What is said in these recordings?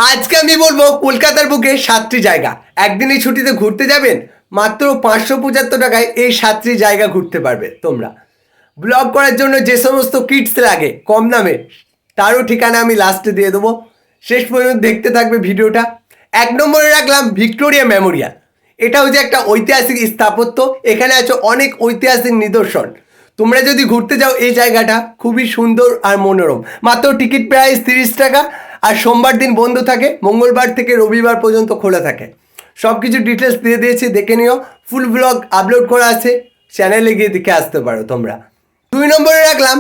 আজকে আমি বলবো কলকাতার বুকে 7টি জায়গা। একদিনই ছুটিতে ঘুরতে যাবেন, মাত্র 575 টাকায় এই 7টি জায়গা ঘুরতে পারবে তোমরা। ব্লগ করার জন্য যে সমস্ত কিটস লাগে কম দামে, তারও ঠিকানা আমি লাস্টে দিয়ে দেবো। শেষ পর্যন্ত দেখতে থাকবে ভিডিওটা। 1 নম্বরে রাখলাম ভিক্টোরিয়া মেমোরিয়াল। এটা হচ্ছে একটা ঐতিহাসিক স্থাপত্য। এখানে আছে অনেক ঐতিহাসিক নিদর্শন। তোমরা যদি ঘুরতে যাও এই জায়গাটা খুবই সুন্দর আর মনোরম। মাত্র টিকিট প্রাইস 30 টাকা। আর সোমবার দিন বন্ধ থাকে, মঙ্গলবার থেকে রবিবার পর্যন্ত খোলা থাকে। সব কিছু ডিটেলস দিয়ে দিয়েছি, দেখে নিও। ফুল ব্লগ আপলোড করা আছে, চ্যানেলে গিয়ে দেখে আসতে পারো তোমরা। 2 নম্বরে রাখলাম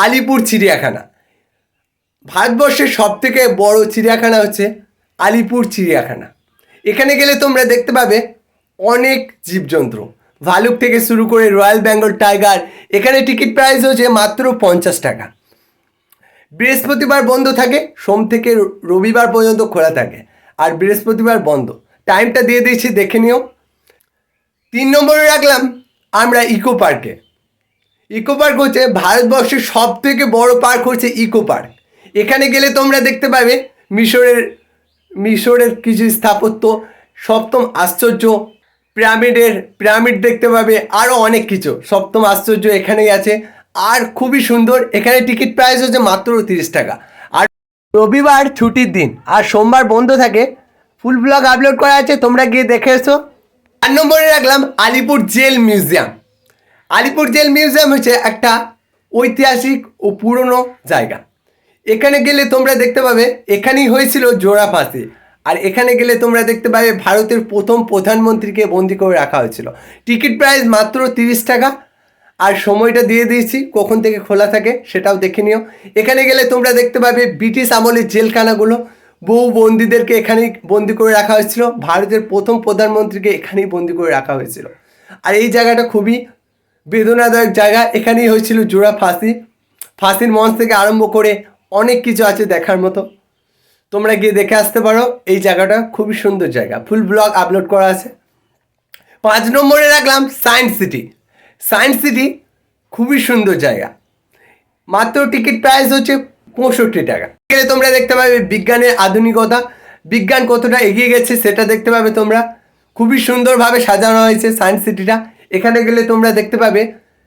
আলিপুর চিড়িয়াখানা। ভারতবর্ষের সবথেকে বড় চিড়িয়াখানা হচ্ছে আলিপুর চিড়িয়াখানা। এখানে গেলে তোমরা দেখতে পাবে অনেক জীবজন্তু, ভালুক থেকে শুরু করে রয়্যাল বেঙ্গল টাইগার। এখানে টিকিট প্রাইস হচ্ছে মাত্র 50 টাকা। বৃহস্পতিবার বন্ধ থাকে, সোম থেকে রবিবার পর্যন্ত খোলা থাকে। আর বৃহস্পতিবার বন্ধ। টাইমটা দিয়ে দিয়েছি, দেখে নিও। 3 নম্বরে রাখলাম আমরা ইকো পার্কে। ইকো পার্ক হচ্ছে ভারতবর্ষের সব থেকে বড় পার্ক হচ্ছে ইকো পার্ক। এখানে গেলে তোমরা দেখতে পাবে মিশরের কিছু স্থাপত্য, সপ্তম আশ্চর্য, পিরামিড দেখতে পাবে, আরও অনেক কিছু। সপ্তম আশ্চর্য এখানেই আছে, আর খুবই সুন্দর। এখানে টিকিট প্রাইস হচ্ছে মাত্র 30 টাকা। আর রবিবার ছুটির দিন আর সোমবার বন্ধ থাকে। ফুল ব্লগ আপলোড করা আছে, তোমরা গিয়ে দেখে এসো। 4 নম্বরে রাখলাম Alipur jail museum. Alipur jail museum হচ্ছে একটা ঐতিহাসিক ও পুরনো জায়গা। এখানে গেলে তোমরা দেখতে পাবে এখানেই হয়েছিল জোড়া ফাঁসি। আর এখানে গেলে তোমরা দেখতে পাবে ভারতের প্রথম প্রধানমন্ত্রীকে বন্দি করে রাখা হয়েছিল। টিকিট প্রাইস মাত্র 30 টাকা। আর সময়টা দিয়ে দিয়েছি, কখন থেকে খোলা থাকে সেটাও দেখে নিও। এখানে গেলে তোমরা দেখতে পাবে ব্রিটিশ আমলের জেলখানাগুলো। বহু বন্দীদেরকে এখানেই বন্দি করে রাখা হয়েছিল। ভারতের প্রথম প্রধানমন্ত্রীকে এখানেই বন্দি করে রাখা হয়েছিল। আর এই জায়গাটা খুবই বেদনাদায়ক জায়গা। এখানেই হয়েছিল জোড়া ফাঁসি। ফাঁসির মঞ্চ থেকে আরম্ভ করে অনেক কিছু আছে দেখার মতো, তোমরা গিয়ে দেখে আসতে পারো। এই জায়গাটা খুবই সুন্দর জায়গা, ফুল ব্লগ আপলোড করা আছে। 5 নম্বরে রাখলাম সায়েন্স সিটি। সায়েন্স সিটি খুবই সুন্দর জায়গা। মাত্র টিকিট প্রাইস হচ্ছে 65 টাকা। গেলে তোমরা দেখতে পাবে বিজ্ঞানের আধুনিকতা, বিজ্ঞান কতটা এগিয়ে গেছে সেটা দেখতে পাবে তোমরা। খুবই সুন্দরভাবে সাজানো হয়েছে সায়েন্স সিটিটা। এখানে গেলে তোমরা দেখতে পাবে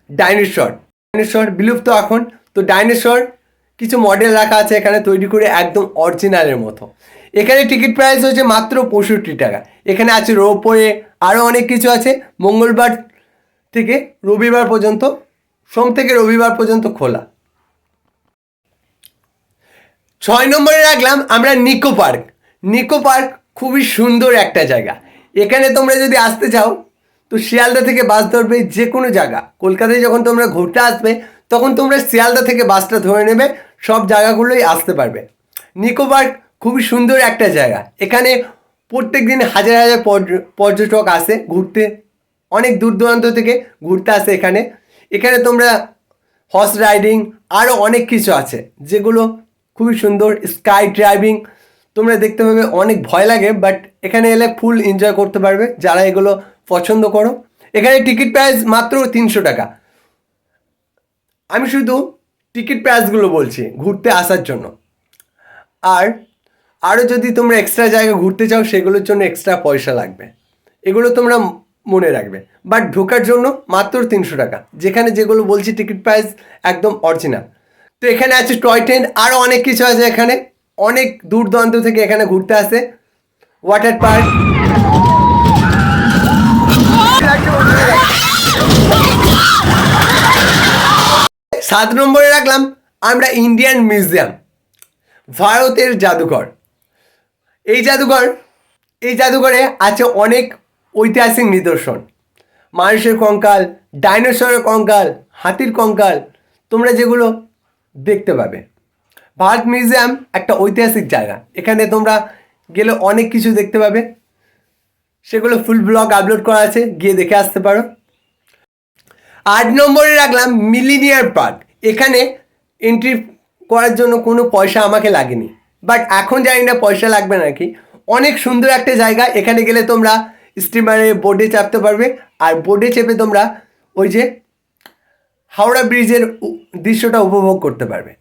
ডাইনোসর বিলুপ্ত এখন, তো ডাইনোসর কিছু মডেল রাখা আছে এখানে তৈরি করে, একদম অরিজিনালের মতো। এখানে টিকিট প্রাইস হচ্ছে মাত্র 65 টাকা। এখানে আছে রোপওয়ে, আরও অনেক কিছু আছে। মঙ্গলবার থেকে রবিবার পর্যন্ত, সোম থেকে রবিবার পর্যন্ত খোলা। 6 নম্বরে রাখলাম আমরা নিকো পার্ক। নিকো পার্ক খুবই সুন্দর একটা জায়গা। এখানে তোমরা যদি আসতে চাও তো শিয়ালদা থেকে বাস ধরবে যে কোনো জায়গা। কলকাতায় যখন তোমরা ঘুরতে আসবে তখন তোমরা শিয়ালদা থেকে বাসটা ধরে নেবে, সব জায়গাগুলোই আসতে পারবে। নিকো পার্ক খুবই সুন্দর একটা জায়গা। এখানে প্রত্যেক দিন হাজার হাজার পর্যটক আসে ঘুরতে, অনেক দূর দূরান্ত থেকে ঘুরতে আসে এখানে। এখানে তোমরা হর্স রাইডিং, আরও অনেক কিছু আছে যেগুলো খুবই সুন্দর। স্কাই ড্রাইভিং তোমরা দেখতে পাবে, অনেক ভয় লাগে, বাট এখানে এলে ফুল এনজয় করতে পারবে যারা এগুলো পছন্দ করো। এখানে টিকিট প্রাইস মাত্র 300 টাকা। আমি শুধু টিকিট প্রাইসগুলো বলছি ঘুরতে আসার জন্য। আর আরও যদি তোমরা এক্সট্রা জায়গা ঘুরতে চাও সেগুলোর জন্য এক্সট্রা পয়সা লাগবে, এগুলো তোমরা মনে রাখবে। বাট ঢোকার জন্য মাত্র 300 টাকা, যেখানে যেগুলো বলছি টিকিট প্রাইস একদম অরিজিনাল। তো এখানে আছে টয় ট্রেন, আরও অনেক কিছু আছে। এখানে অনেক দূর দূরান্ত থেকে এখানে ঘুরতে আসে। Water park. 7 নম্বরে রাখলাম আমরা ইন্ডিয়ান মিউজিয়াম, ভারতের জাদুঘর। এই জাদুঘরে আছে অনেক ঐতিহাসিক নিদর্শন। মানুষের কঙ্কাল, ডাইনোসরের কঙ্কাল, হাতির কঙ্কাল, তোমরা যেগুলো দেখতে পাবে। ভারত মিউজিয়াম একটা ঐতিহাসিক জায়গা। এখানে তোমরা গেলে অনেক কিছু দেখতে পাবে, সেগুলো ফুল ব্লগ আপলোড করা আছে, গিয়ে দেখে আসতে পারো। 8 নম্বরে রাখলাম মিলেনিয়াম পার্ক। এখানে এন্ট্রি করার জন্য কোনো পয়সা আমাকে লাগেনি, বাট এখন জানি না পয়সা লাগবে নাকি। অনেক সুন্দর একটা জায়গা। এখানে গেলে তোমরা স্টিমারে বোটে চাপতে পারবে, আর বোটে চেপে তোমরা ওই যে হাওড়া ব্রিজের দৃশ্যটা উপভোগ করতে পারবে।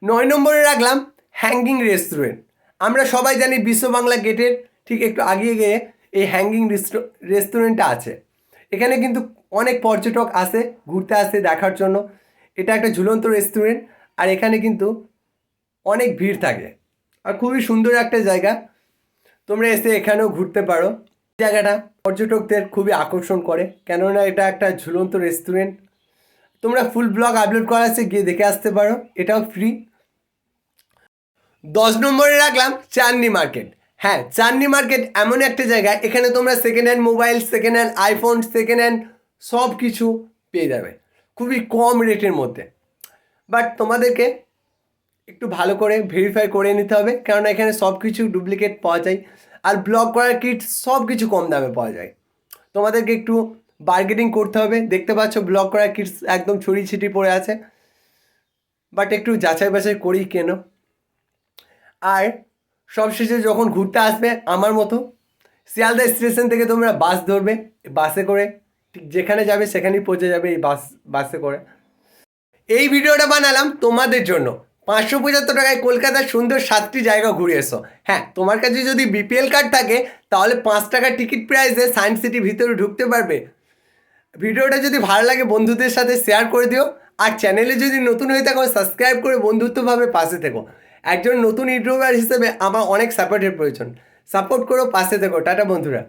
9 নম্বরে রাখলাম হ্যাঙ্গিং রেস্টুরেন্ট। আমরা সবাই জানি বিশ্ব বাংলা গেটের ঠিক একটু আগিয়ে গিয়ে এই হ্যাঙ্গিং রেস্টুরেন্টটা আছে। এখানে কিন্তু অনেক পর্যটক আসে, ঘুরতে আসে, দেখার জন্য। এটা একটা ঝুলন্ত রেস্টুরেন্ট, আর এখানে কিন্তু অনেক ভিড় থাকে, আর খুবই সুন্দর একটা জায়গা। তোমরা এসে এখানেও ঘুরতে পারো। জায়গাটা পর্যটকদের খুবই আকর্ষণ করে, কেননা এটা একটা ঝুলন্ত রেস্টুরেন্ট। তোমরা ফুল ব্লগ আপলোড করা আছে, গিয়ে দেখে আসতে পারো, এটাও ফ্রি। 10 নম্বরে রাখলাম চাঁদনি মার্কেট। হ্যাঁ, চাঁদনি মার্কেট এমন একটা জায়গা, এখানে তোমরা second hand mobile, second hand iPhone, second hand সব কিছু পেয়ে যাবে খুবই কম রেটের মধ্যে। বাট তোমাদেরকে একটু ভালো করে ভেরিফাই করে নিতে হবে, কেননা এখানে সব কিছু ডুপ্লিকেট পাওয়া যায়, আর ব্লগ করার কিট সব কিছু কম দামে পাওয়া যায়। তোমাদেরকে একটু বার্গেনিং করতে হবে। দেখতে পাচ্ছ ব্লগ করার কিটস একদম ছড়িয়ে ছিটিয়ে পড়ে আছে, বাট একটু যাচাই বাছাই করেই কেনো। আর সবশেষে যখন ঘুরতে আসবে আমার মতো, শিয়ালদা স্টেশন থেকে তোমরা বাস ধরবে। বাসে করে ঠিক যেখানে যাবে সেখানেই পৌঁছে যাবে এই বাসে করে। এই ভিডিওটা বানালাম তোমাদের জন্য। 575 টাকায় কলকাতার সুন্দর 7টি জায়গা ঘুরে এসো। হ্যাঁ, তোমার কাছে যদি বিপিএল কার্ড থাকে তাহলে 5 টাকা টিকিট প্রাইসে সায়েন্স সিটির ভিতরে ঢুকতে পারবে। ভিডিওটা যদি ভালো লাগে বন্ধুদের সাথে শেয়ার করে দিও, আর চ্যানেলে যদি নতুন হয়ে থাকো সাবস্ক্রাইব করে বন্ধুত্বভাবে পাশে থেকো। একজন নতুন ইউটিউবার হিসেবে আমার অনেক সাপোর্টের প্রয়োজন। সাপোর্ট করো, পাশে থেকো। টাটা বন্ধুরা।